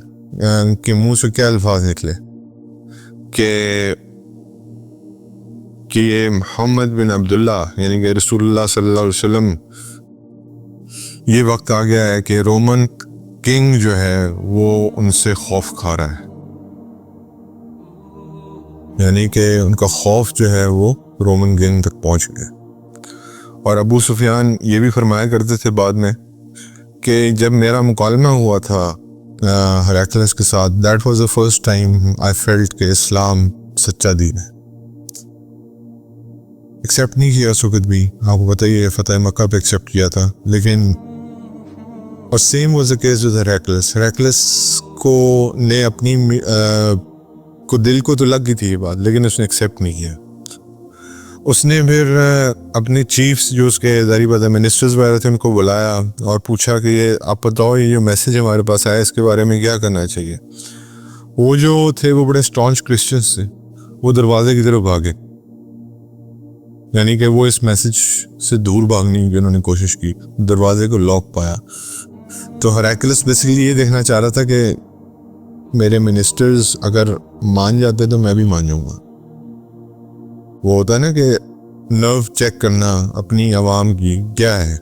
Speaker 1: کے منہ سے کیا الفاظ نکلے کہ یہ محمد بن عبداللہ یعنی کہ رسول اللہ صلی اللہ علیہ وسلم، یہ وقت آ گیا ہے کہ رومن کنگ جو ہے وہ ان سے خوف کھا رہا ہے، یعنی کہ ان کا خوف جو ہے وہ رومن کنگ تک پہنچ گیا. اور ابو سفیان یہ بھی فرمایا کرتے تھے بعد میں کہ جب میرا مکالمہ ہوا تھا ہیراکلس کے ساتھ، that was the first time I felt کہ اسلام سچا دین ہے. ایکسیپٹ نہیں کیا اس وقت بھی، آپ کو بتائیے فتح مکہ پہ ایکسیپٹ کیا تھا، لیکن اور same was the case with Heracles. Heracles کو نے اپنی کو دل کو تو لگ گئی تھی یہ بات، لیکن اس نے ایکسیپٹ نہیں کیا. اس نے پھر اپنے چیفز جو اس کے ظاہری بات ہے منسٹرز وغیرہ تھے، ان کو بلایا اور پوچھا کہ یہ آپ بتاؤ، یہ جو میسیج ہمارے پاس آیا اس کے بارے میں کیا کرنا چاہیے. وہ جو تھے وہ بڑے اسٹانچ کرسچنس تھے، وہ دروازے کی طرف بھاگے، یعنی کہ وہ اس میسیج سے دور بھاگنے کی انہوں نے کوشش کی، دروازے کو لاک پایا. تو ہیراکلس بیسیکلی یہ دیکھنا چاہ رہا تھا کہ میرے منسٹرز اگر مان جاتے تو میں بھی مان جاؤں گا. وہ ہوتا ہے نا کہ نرو چیک کرنا اپنی عوام کی کیا ہے.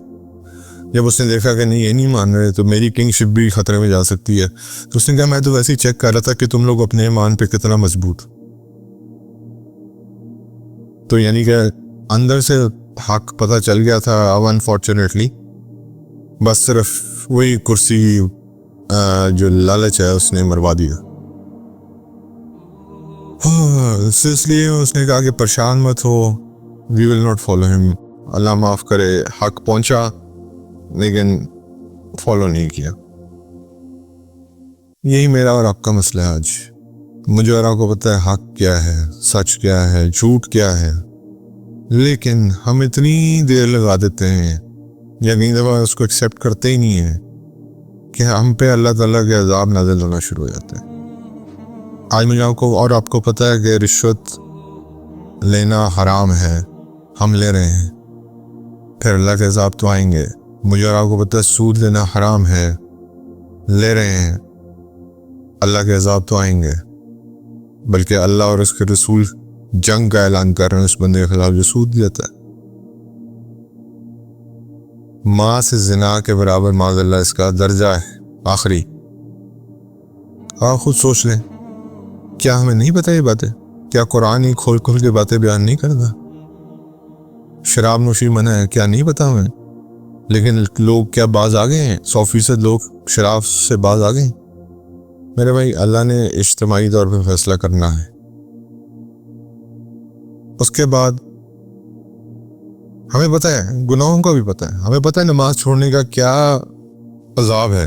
Speaker 1: جب اس نے دیکھا کہ نہیں یہ نہیں مان رہے تو میری کنگ شپ بھی خطرے میں جا سکتی ہے، تو اس نے کہا میں تو ویسے ہی چیک کر رہا تھا کہ تم لوگ اپنے ایمان پہ کتنا مضبوط. تو یعنی کہ اندر سے حق پتہ چل گیا تھا. اب انفارچونیٹلی بس صرف وہی کرسی جو لالچ ہے اس نے مروا دیا. اس لیے اس نے کہا کہ پریشان مت ہو، وی ول ناٹ فالو ہم. اللہ معاف کرے، حق پہنچا لیکن فالو نہیں کیا. یہی میرا اور آپ کا مسئلہ ہے آج. مجھے اور آپ کو پتہ ہے حق کیا ہے، سچ کیا ہے، جھوٹ کیا ہے، لیکن ہم اتنی دیر لگا دیتے ہیں یا کئی دفعہ اس کو ایکسیپٹ کرتے ہی نہیں ہیں کہ ہم پہ اللہ تعالیٰ کے عذاب نازل ہونا شروع ہو جاتے ہیں. آج مجھے آپ کو اور آپ کو پتہ ہے کہ رشوت لینا حرام ہے، ہم لے رہے ہیں، پھر اللہ کے عذاب تو آئیں گے. مجھے اور آپ کو پتہ ہے سود لینا حرام ہے، لے رہے ہیں، اللہ کے عذاب تو آئیں گے. بلکہ اللہ اور اس کے رسول جنگ کا اعلان کر رہے ہیں اس بندے کے خلاف جو سود دیتا ہے. ماں سے زنا کے برابر معاذ اللہ اس کا درجہ ہے آخری. آپ خود سوچ لیں، کیا ہمیں نہیں پتہ یہ باتیں؟ کیا قرآن ہی کھول کھول کے باتیں بیان نہیں کرتا؟ شراب نوشی منع ہے، کیا نہیں پتہ ہمیں؟ لیکن لوگ کیا باز آ گئے ہیں؟ 100% لوگ شراب سے باز آ گئے ہیں. میرے بھائی، اللہ نے اجتماعی طور پہ فیصلہ کرنا ہے. اس کے بعد ہمیں پتہ ہے، گناہوں کا بھی پتہ ہے، ہمیں پتہ ہے نماز چھوڑنے کا کیا عذاب ہے،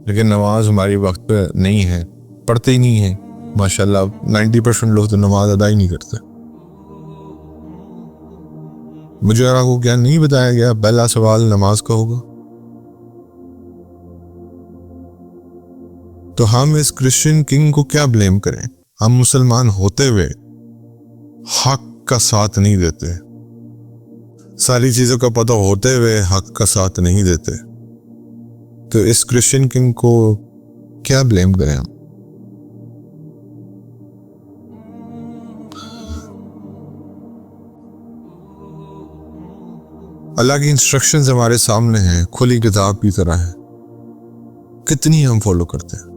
Speaker 1: لیکن نماز ہماری وقت پہ نہیں ہے، پڑھتے ہی نہیں ہیں. ماشاءاللہ 90% لوگ تو نماز ادا ہی نہیں کرتے. مجھے اور آپ کو کیا نہیں بتایا گیا پہلا سوال نماز کا ہوگا؟ تو ہم اس کرسچن کنگ کو کیا بلیم کریں؟ ہم مسلمان ہوتے ہوئے حق کا ساتھ نہیں دیتے، ساری چیزوں کا پتہ ہوتے ہوئے حق کا ساتھ نہیں دیتے. تو اس کرسچن کنگ کو کیا بلیم کریں ہم؟ اللہ کی انسٹرکشنز ہمارے سامنے ہیں، کھلی کتاب کی طرح ہے، کتنی ہم فالو کرتے ہیں.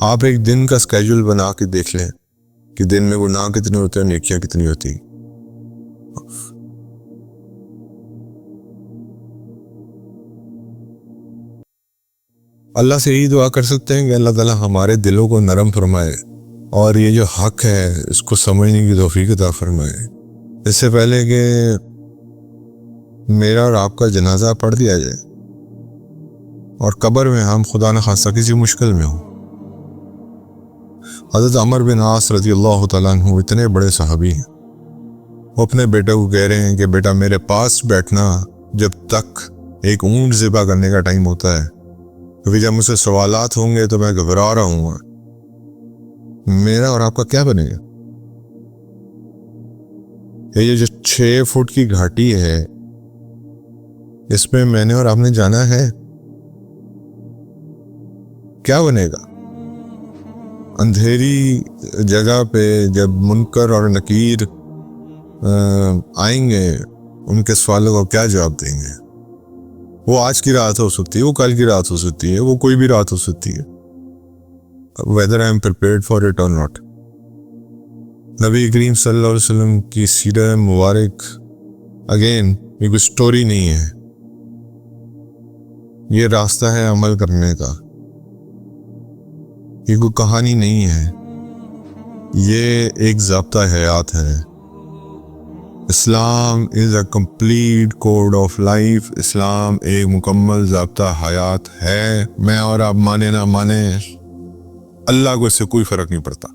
Speaker 1: آپ ایک دن کا اسکیجول بنا کے دیکھ لیں کہ دن میں گناہ کتنے ہوتے ہیں، نیکیاں کتنی ہوتی. اللہ سے یہی دعا کر سکتے ہیں کہ اللہ تعالیٰ ہمارے دلوں کو نرم فرمائے اور یہ جو حق ہے اس کو سمجھنے کی توفیق عطا فرمائے. اس سے پہلے کہ میرا اور آپ کا جنازہ پڑھ دیا جائے اور قبر میں ہم خدا نہ خواستہ کسی مشکل میں ہوں. حضرت عمر بن عاص رضی اللہ تعالیٰ عنہ اتنے بڑے صحابی ہیں، وہ اپنے بیٹے کو کہہ رہے ہیں کہ بیٹا میرے پاس بیٹھنا جب تک ایک اونٹ ذبح کرنے کا ٹائم ہوتا ہے، کیونکہ جب مجھ سے سوالات ہوں گے تو میں گھبرا رہا ہوں گا، میرا اور آپ کا کیا بنے گا؟ یہ جو 6 فٹ کی گھاٹی ہے، اس میں میں نے اور آپ نے جانا ہے، کیا بنے گا؟ اندھیری جگہ پہ جب منکر اور نکیر آئیں گے، ان کے سوالوں کا کیا جواب دیں گے؟ وہ آج کی رات ہو سکتی ہے، وہ کل کی رات ہو سکتی ہے، وہ کوئی بھی رات ہو سکتی ہے. whether I am prepared for it or not. نبی کریم صلی اللہ علیہ وسلم کی سیرت مبارک اگین یہ کوئی سٹوری نہیں ہے، یہ راستہ ہے عمل کرنے کا، یہ کوئی کہانی نہیں ہے، یہ ایک ضابطہ حیات ہے. Islam is a complete code of life. اسلام ایک مکمل ضابطہ حیات ہے. میں اور آپ مانے نہ مانے، اللہ کو اس سے کوئی فرق نہیں پڑتا.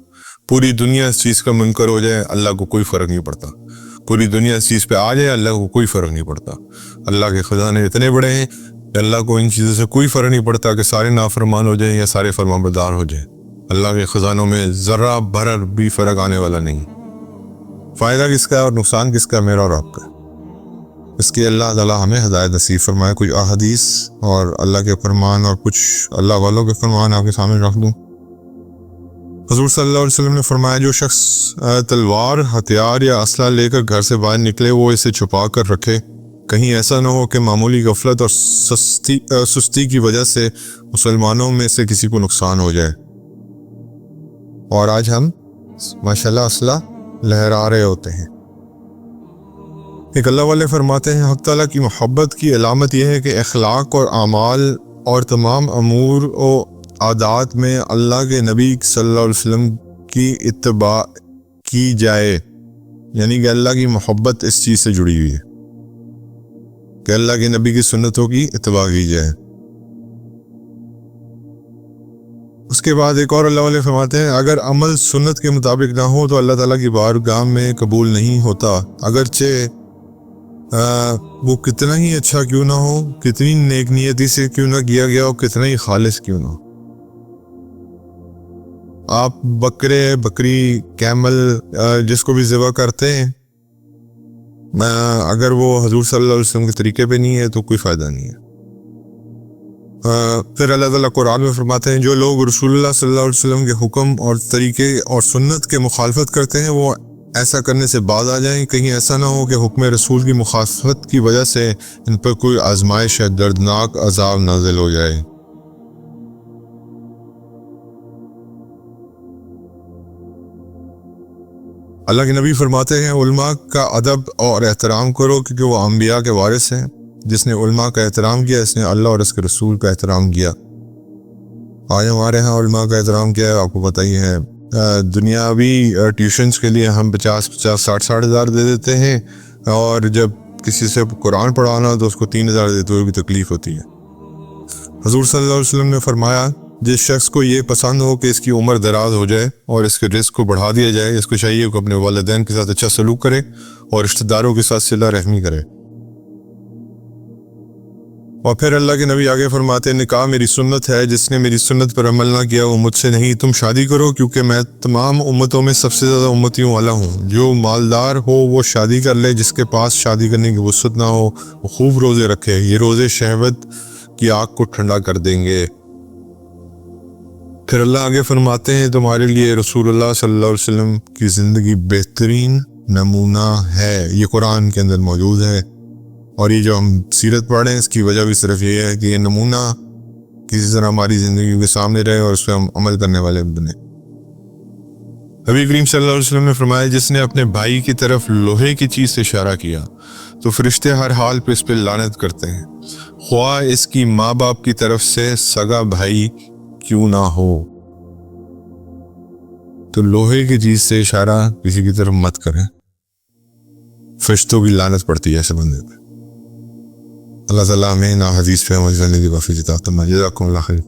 Speaker 1: پوری دنیا اس چیز کا منکر ہو جائے، اللہ کو کوئی فرق نہیں پڑتا. پوری دنیا اس چیز پہ آ جائے، اللہ کو کوئی فرق نہیں پڑتا. اللہ کے خزانے اتنے بڑے ہیں کہ اللہ کو ان چیزوں سے کوئی فرق نہیں پڑتا کہ سارے نافرمان ہو جائیں یا سارے فرمانبردار ہو جائیں. اللہ کے خزانوں میں ذرہ برر بھی فرق آنے والا نہیں. فائدہ کس کا ہے اور نقصان کس کا؟ میرا اور آپ کا. اس کی اللہ تعالیٰ ہمیں ہدایت نصیب فرمائے. کوئی احادیث اور اللہ کے فرمان اور کچھ اللہ والوں کے فرمان آپ کے سامنے رکھ دوں. حضور صلی اللہ علیہ وسلم نے فرمایا جو شخص تلوار، ہتھیار یا اسلحہ لے کر گھر سے باہر نکلے وہ اسے چھپا کر رکھے، کہیں ایسا نہ ہو کہ معمولی غفلت اور سستی کی وجہ سے مسلمانوں میں سے کسی کو نقصان ہو جائے. اور آج ہم ماشاءاللہ اسلحہ لہرا رہے ہوتے ہیں. ایک اللہ والے فرماتے ہیں حق تعالیٰ کی محبت کی علامت یہ ہے کہ اخلاق اور اعمال اور تمام امور و عادات میں اللہ کے نبی صلی اللہ علیہ وسلم کی اتباع کی جائے. یعنی کہ اللہ کی محبت اس چیز سے جڑی ہوئی ہے کہ اللہ کے نبی کی سنتوں کی اتباع کی جائے. اس کے بعد ایک اور اللہ والے فرماتے ہیں اگر عمل سنت کے مطابق نہ ہو تو اللہ تعالیٰ کی بارگاہ میں قبول نہیں ہوتا، اگرچہ وہ کتنا ہی اچھا کیوں نہ ہو، کتنی نیک نیتی سے کیوں نہ کیا گیا ہو، کتنا ہی خالص کیوں نہ ہو. آپ بکرے، بکری، کیمل جس کو بھی ذبح کرتے ہیں، اگر وہ حضور صلی اللہ علیہ وسلم کے طریقے پہ نہیں ہے تو کوئی فائدہ نہیں ہے. پھر اللہ تعالیٰ قرآن میں فرماتے ہیں جو لوگ رسول اللہ صلی اللہ علیہ وسلم کے حکم اور طریقے اور سنت کے مخالفت کرتے ہیں وہ ایسا کرنے سے باز آ جائیں، کہیں ایسا نہ ہو کہ حکم رسول کی مخالفت کی وجہ سے ان پر کوئی آزمائش یا دردناک عذاب نازل ہو جائے. اللہ کے نبی فرماتے ہیں علماء کا ادب اور احترام کرو کیونکہ وہ انبیاء کے وارث ہیں. جس نے علماء کا احترام کیا اس نے اللہ اور اس کے رسول کا احترام کیا. آج ہمارے ہاں علماء کا احترام کیا ہے آپ کو پتہ ہی ہے. دنیاوی ٹیوشنز کے لیے ہم 50-60 ہزار دے دیتے ہیں اور جب کسی سے قرآن پڑھانا تو اس کو 3,000 دیتے ہوئے بھی تکلیف ہوتی ہے. حضور صلی اللہ علیہ وسلم نے فرمایا جس شخص کو یہ پسند ہو کہ اس کی عمر دراز ہو جائے اور اس کے رزق کو بڑھا دیا جائے، اس کو چاہیے کہ اپنے والدین کے ساتھ اچھا سلوک کرے اور رشتہ داروں کے ساتھ صلہ رحمی کرے. اور پھر اللہ کے نبی آگے فرماتے ہیں نکاح میری سنت ہے، جس نے میری سنت پر عمل نہ کیا وہ مجھ سے نہیں. تم شادی کرو کیونکہ میں تمام امتوں میں سب سے زیادہ امتیوں والا ہوں. جو مالدار ہو وہ شادی کر لے، جس کے پاس شادی کرنے کی وسعت نہ ہو وہ خوب روزے رکھے، یہ روزے شہوت کی آگ کو ٹھنڈا کر دیں گے. پھر اللہ آگے فرماتے ہیں تمہارے لیے رسول اللہ صلی اللہ علیہ وسلم کی زندگی بہترین نمونہ ہے. یہ قرآن کے اندر موجود ہے اور یہ جو ہم سیرت پڑھ رہے ہیں اس کی وجہ بھی صرف یہ ہے کہ یہ نمونہ کسی طرح ہماری زندگی کے سامنے رہے اور اس پہ ہم عمل کرنے والے بنے. نبی کریم صلی اللہ علیہ وسلم نے فرمایا جس نے اپنے بھائی کی طرف لوہے کی چیز سے اشارہ کیا تو فرشتے ہر حال پہ اس پہ لعنت کرتے ہیں، خواہ اس کی ماں باپ کی طرف سے سگا بھائی کیوں نہ ہو. تو لوہے کی چیز سے اشارہ کسی کی طرف مت کریں، فرشتوں کی لعنت پڑتی ہے ایسے بندے پہ. اللہ تعالیٰ ہمیں نا حدیث پہ عمل کرنے کی توفیق عطا فرمائے. جزاکم اللہ خیر.